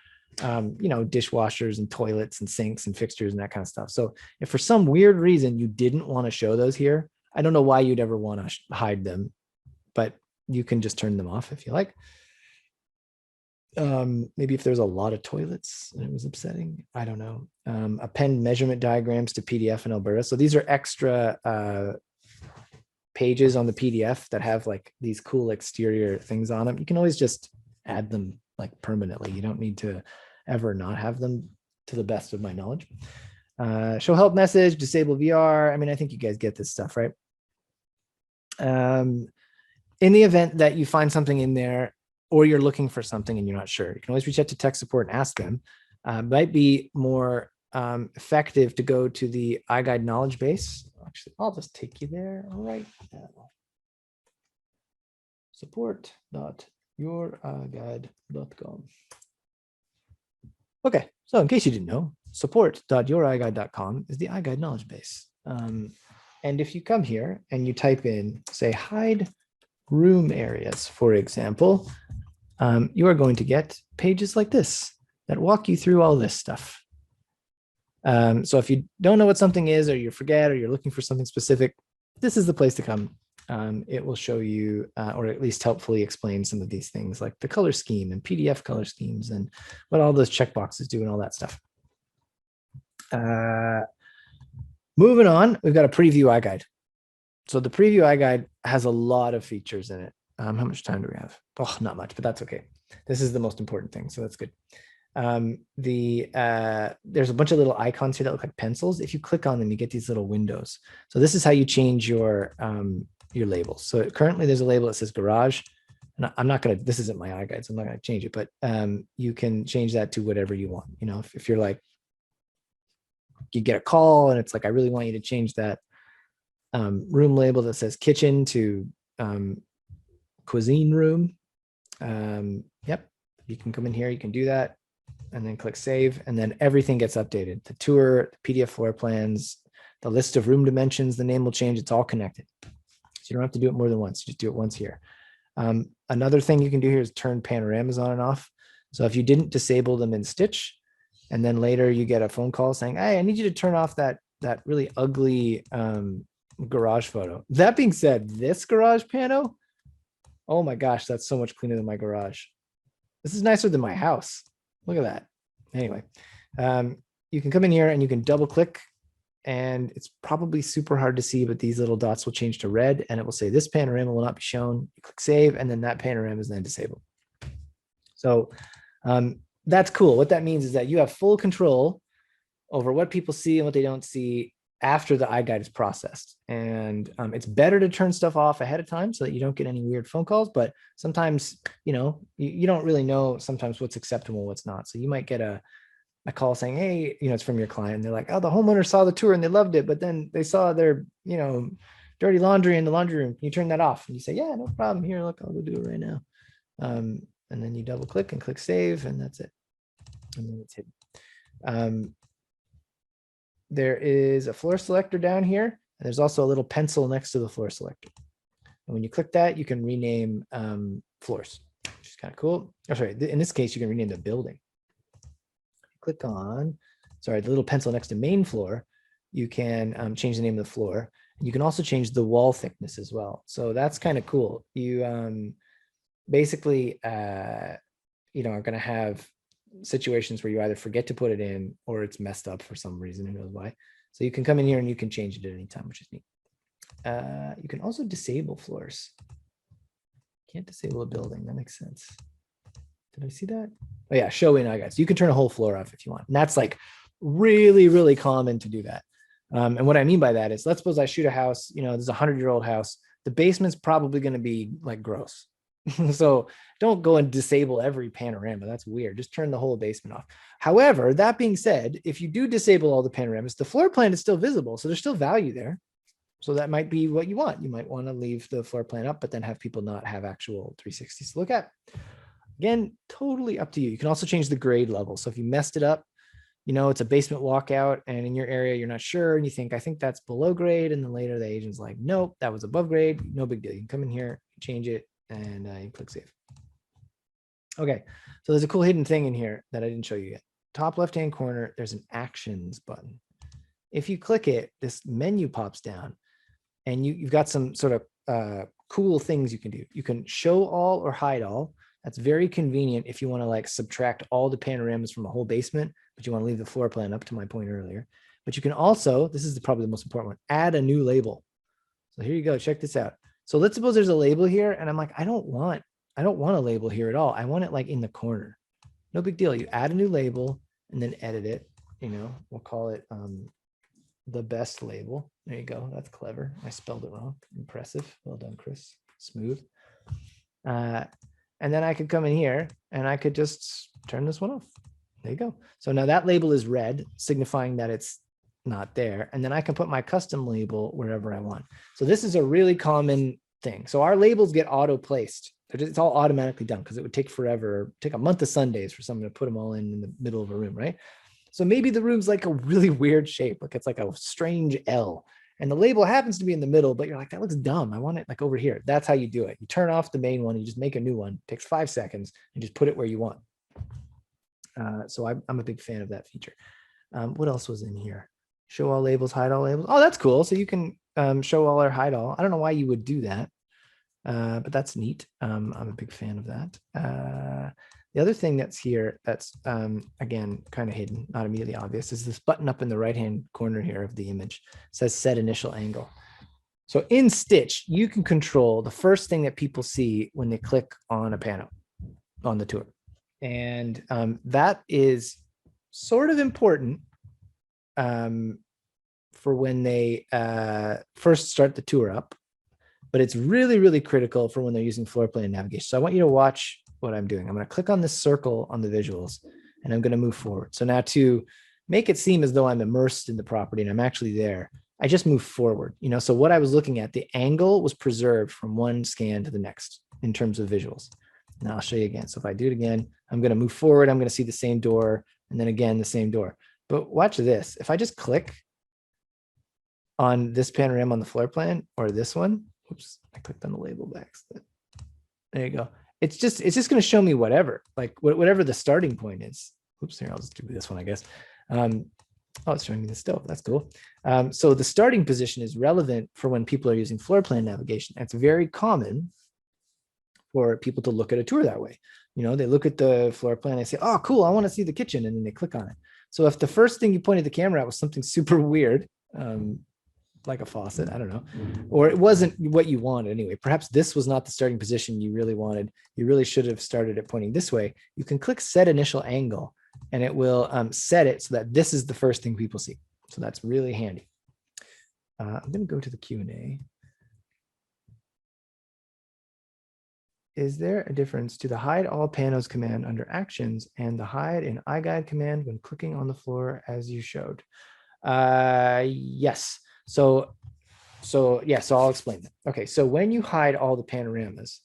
A: you know, dishwashers and toilets and sinks and fixtures and that kind of stuff. So if for some weird reason you didn't want to show those here, I don't know why you'd ever want to hide them, but you can just turn them off if you like. Maybe if there's a lot of toilets and it was upsetting, I don't know. Append measurement diagrams to PDF in Alberta. So these are extra pages on the PDF that have like these cool exterior things on them. You can always just add them like permanently. You don't need to ever not have them, to the best of my knowledge. Show help message, disable VR. I mean, I think you guys get this stuff, right? In the event that you find something in there or you're looking for something and you're not sure, you can always reach out to tech support and ask them. Might be more effective to go to the iGuide knowledge base. Actually, I'll just take you there right now. Support.youriguide.com. Okay, so in case you didn't know, support.youriguide.com is the iGuide knowledge base. And if you come here and you type in, say, hide room areas, for example, you are going to get pages like this that walk you through all this stuff. So if you don't know what something is, or you forget, or you're looking for something specific, this is the place to come. It will show you, or at least helpfully explain some of these things like the color scheme and PDF color schemes and what all those checkboxes do and all that stuff. Moving on, we've got a preview iGuide. So the preview iGuide has a lot of features in it. How much time do we have? Oh, not much, but that's okay. This is the most important thing, so that's good. There's a bunch of little icons here that look like pencils. If you click on them, you get these little windows. So this is how you change your labels. So currently there's a label that says garage. And I'm not going to, this isn't my iGuide, so I'm not going to change it, but you can change that to whatever you want. You know, if you're like, you get a call and it's like, I really want you to change that room label that says kitchen to cuisine room. Yep, you can come in here, you can do that, and then click save, and then everything gets updated. The tour, the PDF floor plans, the list of room dimensions, the name will change. It's all connected. So you don't have to do it more than once. You just do it once here. Another thing you can do here is turn panoramas on and off. So if you didn't disable them in Stitch, and then later you get a phone call saying, hey, I need you to turn off that really ugly garage photo. That being said, this garage pano, oh my gosh, that's so much cleaner than my garage. This is nicer than my house. Look at that. Anyway, you can come in here and you can double click, and it's probably super hard to see, but these little dots will change to red and it will say this panorama will not be shown. You click save, and then that panorama is then disabled. So that's cool. What that means is that you have full control over what people see and what they don't see after the iGuide is processed. And it's better to turn stuff off ahead of time so that you don't get any weird phone calls. But sometimes, you know, you don't really know sometimes what's acceptable, what's not. So you might get a call saying, hey, you know, it's from your client. And they're like, oh, the homeowner saw the tour and they loved it, but then they saw their, you know, dirty laundry in the laundry room. Can you turn that off? And you say, yeah, no problem. Here, look, I'll go do it right now. And then you double click and click save, and that's it. And then it's hidden. There is a floor selector down here, and there's also a little pencil next to the floor selector. And when you click that, you can rename floors, which is kind of cool. Oh, sorry, in this case, you can rename the building. Click on, sorry, the little pencil next to main floor, you can change the name of the floor. You can also change the wall thickness as well. So that's kind of cool. You basically, you know, are going to have situations where you either forget to put it in or it's messed up for some reason, who knows why. So you can come in here and you can change it at any time, which is neat. You can also disable floors. can't disable a building. That makes sense. Did I see that? Oh yeah, show in Iguide. So you can turn a whole floor off if you want. And that's like really, really common to do that. And what I mean by that is, let's suppose I shoot a house, there's a 100-year-old house. The basement's probably going to be like gross. So don't go and disable every panorama. That's weird. Just turn the whole basement off. However, that being said, if you do disable all the panoramas, the floor plan is still visible. So there's still value there. So that might be what you want. You might want to leave the floor plan up, but then have people not have actual 360s to look at. Again, totally up to you. You can also change the grade level. So if you messed it up, it's a basement walkout and in your area, you're not sure. And you think, I think that's below grade. And then later the agent's like, nope, that was above grade. No big deal. You can come in here, change it, and you click save. Okay. So there's a cool hidden thing in here that I didn't show you yet. Top left-hand corner, there's an actions button. If you click it, this menu pops down and you've got some sort of cool things you can do. You can show all or hide all. That's very convenient if you want to like subtract all the panoramas from a whole basement, but you want to leave the floor plan up, to my point earlier. But you can also, this is probably the most important one, add a new label. So here you go. Check this out. So let's suppose there's a label here and I'm like, I don't want a label here at all. I want it like in the corner. No big deal. You add a new label and then edit it. We'll call it the best label. There you go. That's clever. I spelled it wrong. Impressive. Well done, Chris. Smooth. And then I could come in here and I could just turn this one off. There you go. So now that label is red, signifying that it's not there. And then I can put my custom label wherever I want. So this is a really common thing. So our labels get auto placed. It's all automatically done because it would take forever, take a month of Sundays for someone to put them all in the middle of a room, right? So maybe the room's like a really weird shape. Like it's like a strange L. And the label happens to be in the middle, but you're like, that looks dumb. I want it like over here. That's how you do it. You turn off the main one, you just make a new one. It takes 5 seconds and just put it where you want. So I'm a big fan of that feature. What else was in here? Show all labels, hide all labels. Oh, that's cool. So you can show all or hide all. I don't know why you would do that, but that's neat. I'm a big fan of that. The other thing that's here that's, again, kind of hidden, not immediately obvious, is this button up in the right-hand corner here of the image. It says set initial angle. So in Stitch, you can control the first thing that people see when they click on a pano on the tour. And that is sort of important for when they first start the tour up, but it's really, really critical for when they're using floor plan navigation. So I want you to watch what I'm doing. I'm going to click on this circle on the visuals and I'm going to move forward. So now to make it seem as though I'm immersed in the property and I'm actually there, I just move forward. So what I was looking at, the angle was preserved from one scan to the next in terms of visuals. Now I'll show you again. So if I do it again, I'm going to move forward. I'm going to see the same door and then again, the same door. But watch this. If I just click on this panorama on the floor plan or this one, oops, I clicked on the label by accident. There you go. It's just going to show me whatever, like whatever the starting point is. Oops, here, I'll just do this one, I guess. Oh, it's showing me the stove. That's cool. So the starting position is relevant for when people are using floor plan navigation. It's very common for people to look at a tour that way. They look at the floor plan, they say, oh, cool, I want to see the kitchen, and then they click on it. So if the first thing you pointed the camera at was something super weird, like a faucet, I don't know, or it wasn't what you wanted anyway, perhaps this was not the starting position you really wanted, you really should have started it pointing this way, you can click set initial angle and it will set it so that this is the first thing people see. So that's really handy. I'm going to go to the Q&A. Is there a difference to the hide all panos command under actions and the hide in Iguide command when clicking on the floor as you showed? Yes. So I'll explain that. Okay, so when you hide all the panoramas,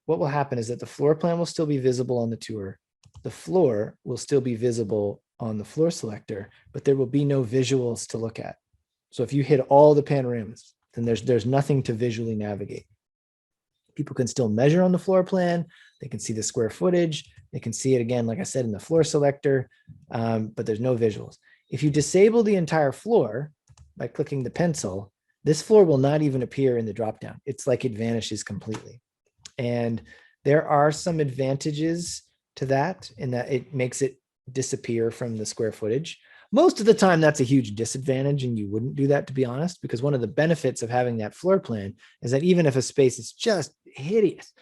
A: what will happen is that the floor plan will still be visible on the tour. The floor will still be visible on the floor selector, but there will be no visuals to look at. So if you hit all the panoramas, then there's nothing to visually navigate. People can still measure on the floor plan. They can see the square footage. They can see it again, like I said, in the floor selector, but there's no visuals. If you disable the entire floor by clicking the pencil, this floor will not even appear in the dropdown. It's like it vanishes completely. And there are some advantages to that in that it makes it disappear from the square footage. Most of the time, that's a huge disadvantage, and you wouldn't do that, to be honest, because one of the benefits of having that floor plan is that even if a space is just hideous,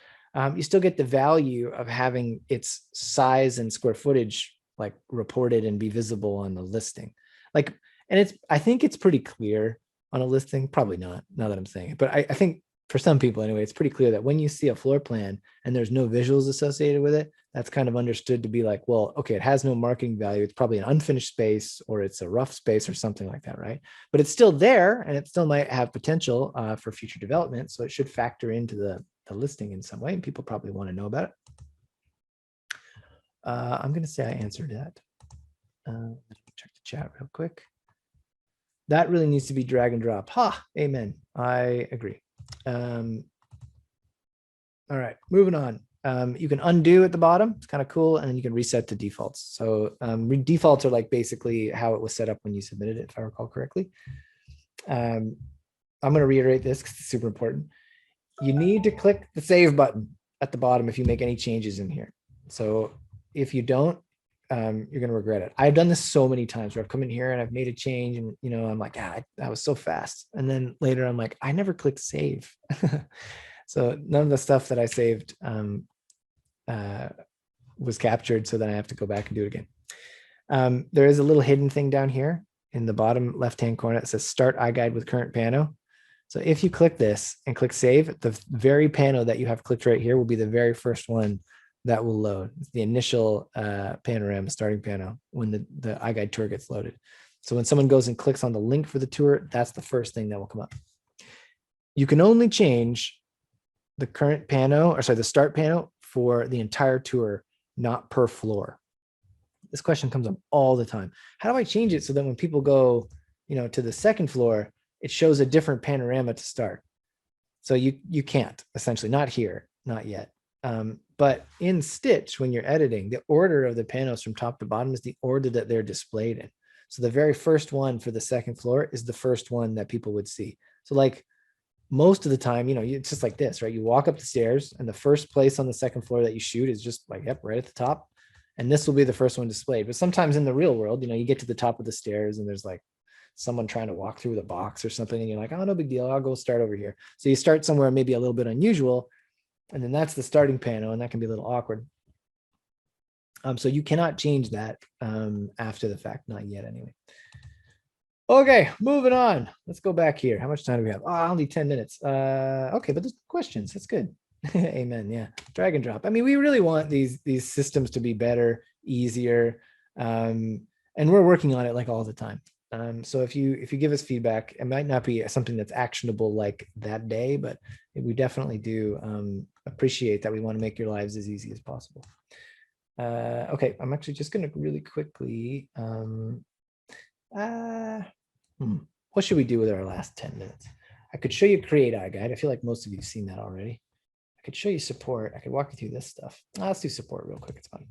A: you still get the value of having its size and square footage like reported and be visible on the listing. Like, and I think it's pretty clear on a listing, probably not, now that I'm saying it, but I think for some people anyway, it's pretty clear that when you see a floor plan and there's no visuals associated with it, that's kind of understood to be like, well, okay, it has no marking value. It's probably an unfinished space or it's a rough space or something like that, right? But it's still there and it still might have potential for future development. So it should factor into the listing in some way, and people probably want to know about it. I'm going to say I answered that. Check the chat real quick. That really needs to be drag and drop. Ha, amen. I agree. All right, moving on. You can undo at the bottom. It's kind of cool. And then you can reset to defaults. So defaults are like basically how it was set up when you submitted it, if I recall correctly. I'm going to reiterate this because it's super important. You need to click the save button at the bottom if you make any changes in here. So if you don't, you're going to regret it. I've done this so many times where I've come in here and I've made a change and, you know, I'm like, that was so fast. And then later I'm like, I never clicked save. So none of the stuff that I saved was captured. So then I have to go back and do it again. There is a little hidden thing down here in the bottom left-hand corner that says start iGuide with current Pano. So if you click this and click save, the very Pano that you have clicked right here will be the very first one that will load. It's the initial panorama starting Pano when the iGuide tour gets loaded. So when someone goes and clicks on the link for the tour, that's the first thing that will come up. You can only change the current Pano, or sorry, the start Pano for the entire tour, not per floor. This question comes up all the time. How do I change it so that when people go, you know, to the second floor, it shows a different panorama to start? So you can't, essentially, not here, not yet. But in Stitch, when you're editing, the order of the panos from top to bottom is the order that they're displayed in. So the very first one for the second floor is the first one that people would see. So like most of the time, you know, it's just like this, right? You walk up the stairs and the first place on the second floor that you shoot is just like, yep, right at the top. And this will be the first one displayed. But sometimes in the real world, you know, you get to the top of the stairs and there's like someone trying to walk through the box or something. And you're like, oh, no big deal. I'll go start over here. So you start somewhere maybe a little bit unusual. And then that's the starting Pano, and that can be a little awkward. So you cannot change that after the fact, not yet anyway. Okay, moving on. Let's go back here. How much time do we have? Oh, only 10 minutes. Okay, but there's questions. That's good. Amen. Yeah, drag and drop. I mean, we really want these systems to be better, easier, and we're working on it like all the time. So if you give us feedback, it might not be something that's actionable like that day, but we definitely do appreciate that. We want to make your lives as easy as possible. Okay, I'm actually just going to really quickly. What should we do with our last 10 minutes? I could show you Create iGuide. I feel like most of you have seen that already. I could show you support. I could walk you through this stuff. Let's do support real quick. It's fun.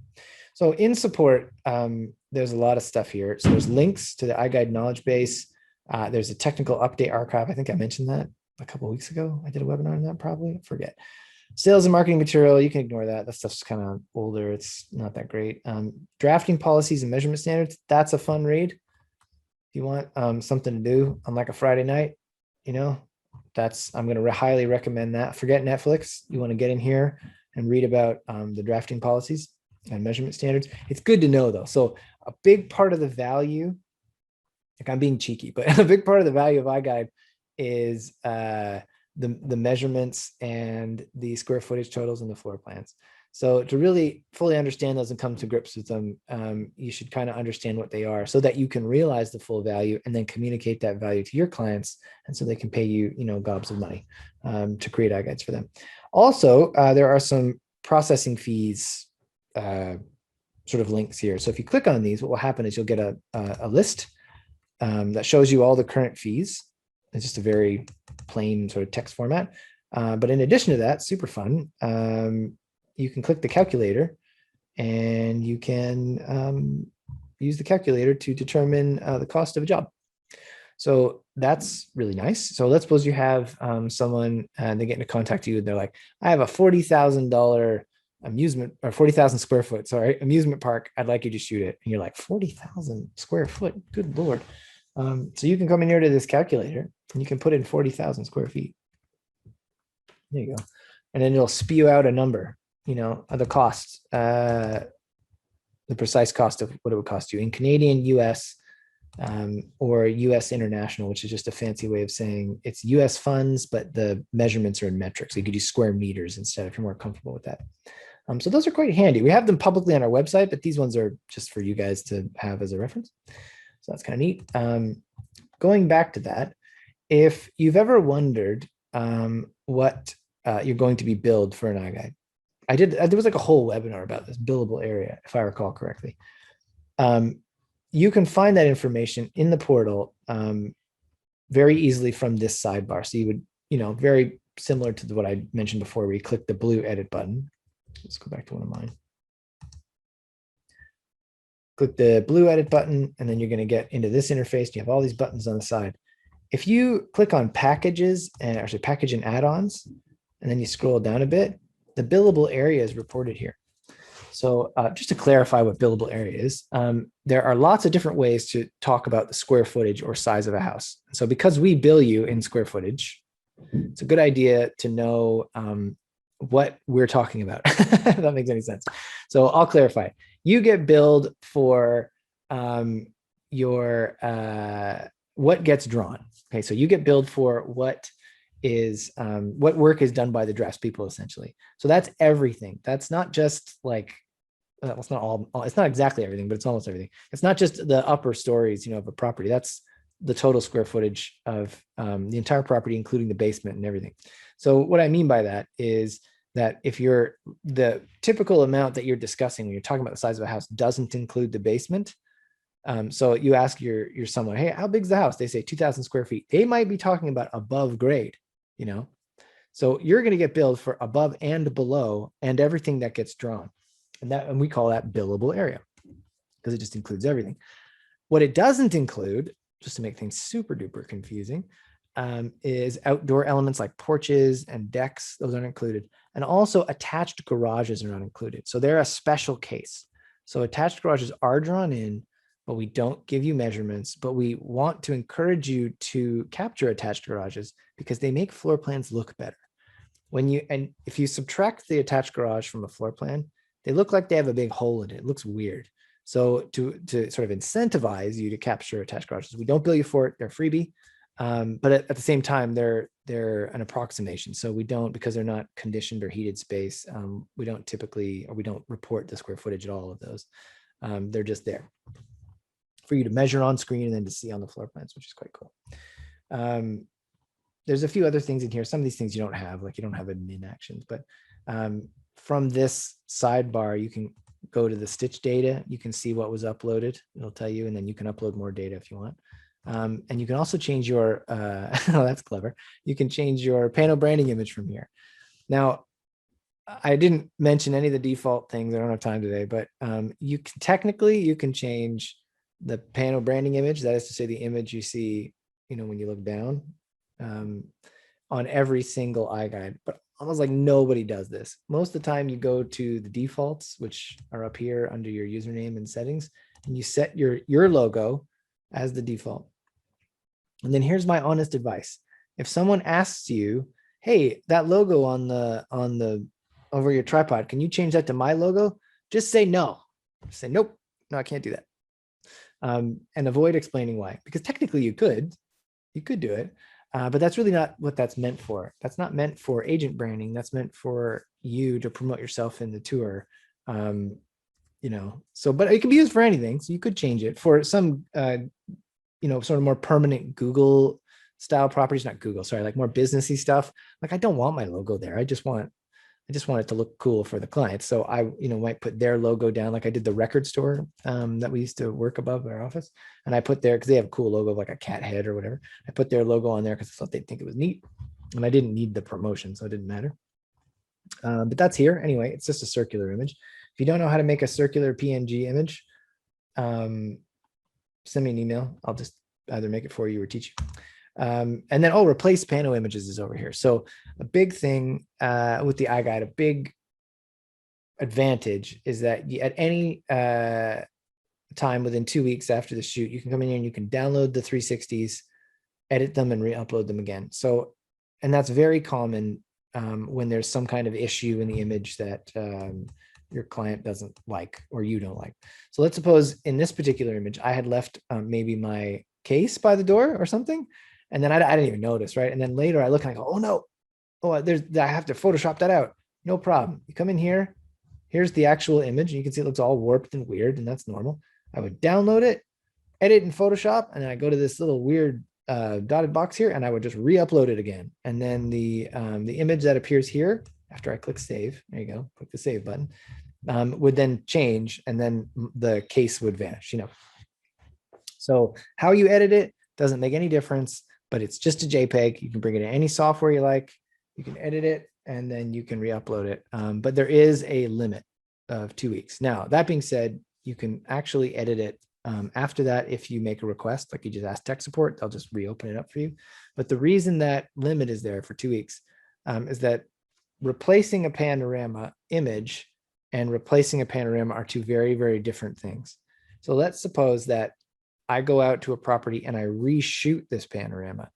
A: So in support, there's a lot of stuff here. So there's links to the iGuide knowledge base. There's a technical update archive. I think I mentioned that a couple of weeks ago. I did a webinar on that, probably. I forget. Sales and marketing material, you can ignore that. That stuff's kind of older. It's not that great. Drafting policies and measurement standards. That's a fun read. If you want something to do on like a Friday night, you know, I'm going to highly recommend that. Forget Netflix. You want to get in here and read about the drafting policies and measurement standards. It's good to know though. So a big part of the value, like I'm being cheeky, but a big part of the value of iGuide is the measurements and the square footage totals and the floor plans. So to really fully understand those and come to grips with them, you should kind of understand what they are so that you can realize the full value and then communicate that value to your clients. And so they can pay you, you know, gobs of money to create iGuides for them. Also, there are some processing fees sort of links here. So if you click on these, what will happen is you'll get a list that shows you all the current fees. It's just a very plain sort of text format. But in addition to that, super fun, you can click the calculator and you can use the calculator to determine the cost of a job. So that's really nice. So let's suppose you have someone and they get into contact you and they're like, I have a $40,000 amusement or 40,000 square foot, sorry, amusement park. I'd like you to shoot it. And you're like 40,000 square foot. Good Lord. So you can come in here to this calculator and you can put in 40,000 square feet. There you go. and then it'll spew out a number, of the cost, the precise cost of what it would cost you in Canadian, US, or US international, which is just a fancy way of saying it's US funds, but the measurements are in metric. So you could use square meters instead if you're more comfortable with that. So those are quite handy. We have them publicly on our website, but these ones are just for you guys to have as a reference. So that's kind of neat. Going back to that, if you've ever wondered what you're going to be billed for an iGuide, there was like a whole webinar about this billable area, if I recall correctly. You can find that information in the portal very easily from this sidebar. So you would, very similar to what I mentioned before, where you click the blue edit button. Let's go back to one of mine. Click the blue edit button, and then you're going to get into this interface. You have all these buttons on the side. If you click on packages and actually package and add-ons, and then you scroll down a bit, the billable area is reported here. So just to clarify what billable area is, there are lots of different ways to talk about the square footage or size of a house. So because we bill you in square footage, it's a good idea to know what we're talking about, if that makes any sense. So I'll clarify. You get billed for your what gets drawn. Okay, so you get billed for what work is done by the draftspeople, essentially. So that's everything. That's not just like, it's not all, it's not exactly everything, but it's almost everything. It's not just the upper stories, of a property. That's the total square footage of the entire property, including the basement and everything. So what I mean by that is that if the typical amount that you're discussing when you're talking about the size of a house doesn't include the basement. So you ask your someone, hey, how big's the house? They say 2,000 square feet. They might be talking about above grade, So you're going to get billed for above and below and everything that gets drawn. And we call that billable area because it just includes everything. What it doesn't include, just to make things super duper confusing, is outdoor elements like porches and decks. Those aren't included. And also attached garages are not included. So they're a special case. So attached garages are drawn in, but we don't give you measurements, but we want to encourage you to capture attached garages because they make floor plans look better. And if you subtract the attached garage from a floor plan, they look like they have a big hole in it. It looks weird. So to sort of incentivize you to capture attached garages, we don't bill you for it. They're freebie. But at the same time, they're an approximation. So we don't, because they're not conditioned or heated space, we don't typically, or we don't report the square footage at all of those. They're just there for you to measure on screen and then to see on the floor plans, which is quite cool. There's a few other things in here. Some of these things you don't have, like you don't have admin actions, but from this sidebar, you can go to the stitch data. You can see what was uploaded. It'll tell you, and then you can upload more data if you want. And you can also change your, oh, that's clever. You can change your Pano branding image from here. Now, I didn't mention any of the default things. I don't have time today, but you can change the Pano branding image. That is to say the image you see, when you look down on every single iGuide, but almost like nobody does this. Most of the time you go to the defaults, which are up here under your username and settings, and you set your logo as the default. And then here's my honest advice. If someone asks you, hey, that logo on the over your tripod, can you change that to my logo? Just say no. Say, nope, no, I can't do that. And avoid explaining why, because technically you could do it. But that's really not what that's meant for. That's not meant for agent branding. That's meant for you to promote yourself in the tour. So, but it can be used for anything. So you could change it for some, sort of more permanent Google style properties, not Google, sorry, like more businessy stuff. Like I don't want my logo there. I just want it to look cool for the clients. So I, might put their logo down, like I did the record store that we used to work above our office. And I put there, because they have a cool logo, like a cat head or whatever. I put their logo on there because I thought they'd think it was neat. And I didn't need the promotion, so it didn't matter. But that's here. Anyway, it's just a circular image. If you don't know how to make a circular PNG image, send me an email. I'll just either make it for you or teach you. And then, replace Pano images is over here. So a big thing with the iGuide, a big advantage is that at any time within 2 weeks after the shoot, you can come in here and you can download the 360s, edit them and re-upload them again. So, and that's very common when there's some kind of issue in the image that your client doesn't like or you don't like. So let's suppose in this particular image, I had left maybe my case by the door or something, and then I didn't even notice, right? And then later I look and I go, oh no, I have to Photoshop that out. No problem. You come in here, here's the actual image, and you can see it looks all warped and weird, and that's normal. I would download it, edit in Photoshop, and then I go to this little weird dotted box here, and I would just re-upload it again. And then the image that appears here after I click save, there you go, click the save button, would then change, and then the case would vanish, So how you edit it doesn't make any difference, but it's just a JPEG. You can bring it in any software you like. You can edit it, and then you can re-upload it. But there is a limit of 2 weeks. Now, that being said, you can actually edit it after that. If you make a request, like you just ask tech support, they'll just reopen it up for you. But the reason that limit is there for 2 weeks is that replacing a panorama image and replacing a panorama are two very, very different things. So let's suppose that I go out to a property and I reshoot this panorama.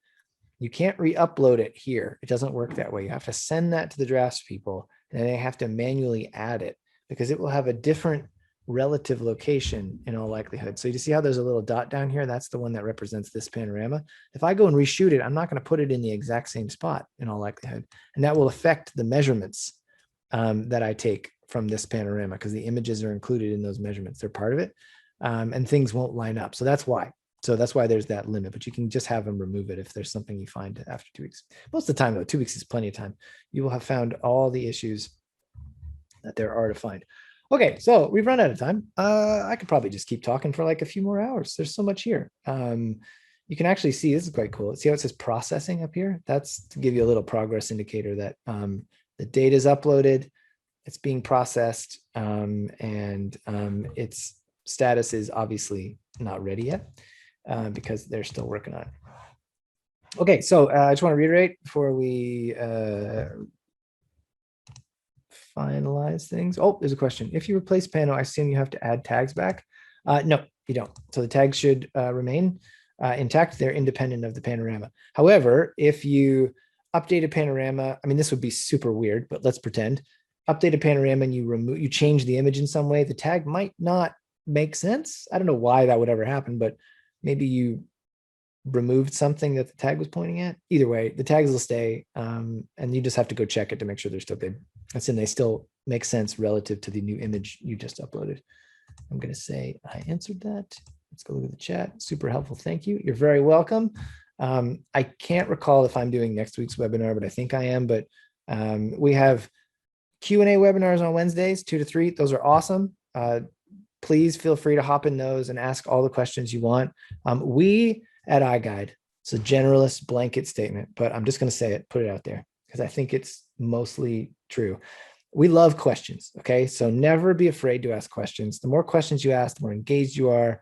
A: You can't re-upload it here. It doesn't work that way. You have to send that to the drafts people, and they have to manually add it because it will have a different relative location in all likelihood. So you see how there's a little dot down here? That's the one that represents this panorama. If I go and reshoot it, I'm not going to put it in the exact same spot in all likelihood. And that will affect the measurements that I take from this panorama, because the images are included in those measurements. They're part of it. And things won't line up. So that's why. So that's why there's that limit, but you can just have them remove it if there's something you find after 2 weeks. Most of the time though, 2 weeks is plenty of time. You will have found all the issues that there are to find. Okay, so we've run out of time. I could probably just keep talking for like a few more hours. There's so much here. You can actually see, this is quite cool. See how it says processing up here? That's to give you a little progress indicator that the data is uploaded, it's being processed, and its status is obviously not ready yet because they're still working on it. Okay, so I just want to reiterate before we finalize things. Oh, there's a question. If you replace Pano, I assume you have to add tags back. No, you don't. So the tags should remain intact. They're independent of the panorama. However, if you update a panorama, I mean, this would be super weird, but let's pretend. Update a panorama and you change the image in some way, the tag might not make sense. I don't know why that would ever happen, but maybe you removed something that the tag was pointing at. Either way, the tags will stay, and you just have to go check it to make sure they're still good. That's in, they still make sense relative to the new image you just uploaded. I'm going to say I answered that. Let's go look at the chat. Super helpful. Thank you. You're very welcome. I can't recall if I'm doing next week's webinar, but I think I am. But we have Q&A webinars on Wednesdays, 2 to 3. Those are awesome. Please feel free to hop in those and ask all the questions you want. We at Iguide, it's a generalist blanket statement, but I'm just going to say it, put it out there, because I think it's mostly true. We love questions, okay? So never be afraid to ask questions. The more questions you ask, the more engaged you are,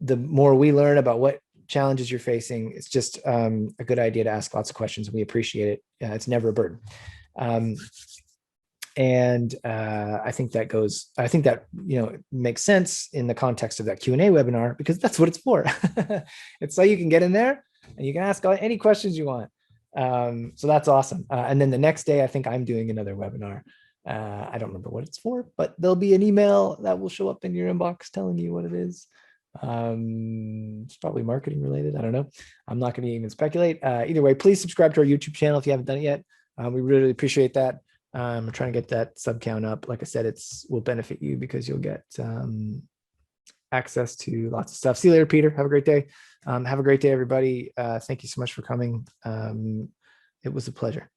A: the more we learn about what challenges you're facing. It's just a good idea to ask lots of questions. We appreciate it. It's never a burden. And I think that makes sense in the context of that Q&A webinar, because that's what it's for. It's so you can get in there and you can ask any questions you want. So that's awesome. And then the next day, I think I'm doing another webinar. I don't remember what it's for, but there'll be an email that will show up in your inbox telling you what it is. It's probably marketing related. I don't know. I'm not going to even speculate. Either way, please subscribe to our YouTube channel if you haven't done it yet. We really appreciate that. We're trying to get that sub count up. Like I said, will benefit you because you'll get access to lots of stuff. See you later, Peter. Have a great day. Have a great day, everybody. Thank you so much for coming. It was a pleasure.